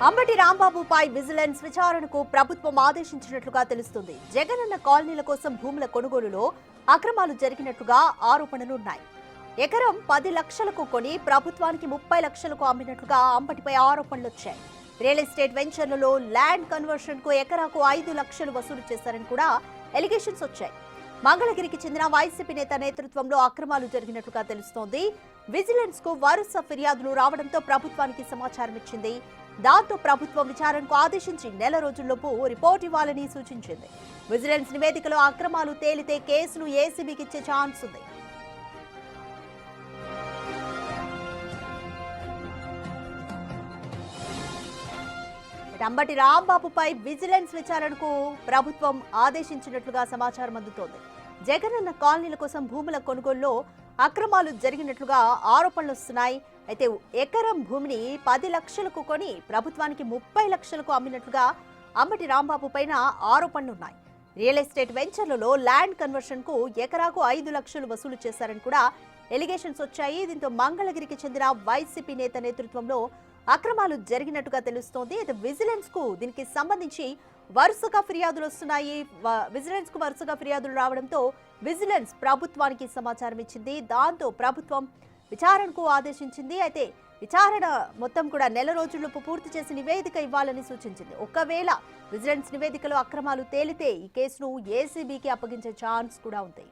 Ambati రాంబాబుపై vigilance విచారణకు ప్రభుత్వం ఆదేశించినట్లుగా తెలుస్తుంది. జగనన్న కాలనీల కోసం భూముల కొనుగోలులో అక్రమాలు జరిగినట్లుగా ఆరోపణలున్నాయి. ఎకరం 10 లక్షలకు కొని ప్రభుత్వానికి 30 లక్షలకు అమ్మినట్లుగా అంబటిపై ఆరోపణలు వచ్చాయి. రియల్ ఎస్టేట్ వెంచర్లలో ల్యాండ్ కన్వర్షన్ కు ఎకరాకు 5 లక్షలు వసూలు చేశారని కూడా ఎలిగేషన్స్ వచ్చాయి. మంగళగిరికి చెందిన వైసీపీ నేత నేతృత్వంలో అక్రమాలు జరిగినట్లుగా తెలుస్తోంది. విజిలెన్స్ కు వరుస ఫిర్యాదులు రావడంతో ప్రభుత్వానికి సమాచారం ఇచ్చింది. దాంతో ప్రభుత్వం విచారణకు ఆదేశించి నెల రోజుల్లోపు రిపోర్ట్ ఇవ్వాలని సూచించింది. విజిలెన్స్ నివేదికలో అక్రమాలు తేలితే కేసును ఏసీబీకి ఇచ్చే ఛాన్స్ ఉంది. అంబటి రాంబాబుపై విజిలెన్స్ విచారణకు ప్రభుత్వం ఆదేశించినట్లుగా సమాచారం అందుతోంది. జగనన్న కాలనీల కోసం భూముల కొనుగోలులో అక్రమాలు జరిగినట్లుగా ఆరోపణలు వస్తున్నాయి. అయితే ఎకరం భూమిని 10 లక్షలకు కొని ప్రభుత్వానికి 30 లక్షలకు అమ్మినట్లుగా అంబటి రాంబాబు పైన ఆరోపణలున్నాయి. రియల్ ఎస్టేట్ వెంచర్లలో ల్యాండ్ కన్వర్షన్ కు ఎకరాకు 5 లక్షలు వసూలు చేశారని కూడా ఎలిగేషన్స్ వచ్చాయి. దీంతో మంగళగిరికి చెందిన వైసీపీ నేత నేతృత్వంలో అక్రమాలు జరిగినట్టుగా తెలుస్తోంది. అయితే విజిలెన్స్ కు దీనికి సంబంధించి వరుసగా ఫిర్యాదులు వస్తున్నాయి. విజిలెన్స్ కు వరుసగా ఫిర్యాదులు రావడంతో విజిలెన్స్ ప్రభుత్వానికి సమాచారం ఇచ్చింది. దాంతో ప్రభుత్వం విచారణకు ఆదేశించింది. అయితే విచారణ మొత్తం కూడా నెల రోజుల్లోపు పూర్తి చేసి నివేదిక ఇవ్వాలని సూచించింది. ఒకవేళ విజిలెన్స్ నివేదికలో అక్రమాలు తేలితే ఈ కేసును ఏసీబీకి అప్పగించే ఛాన్స్ కూడా ఉంది.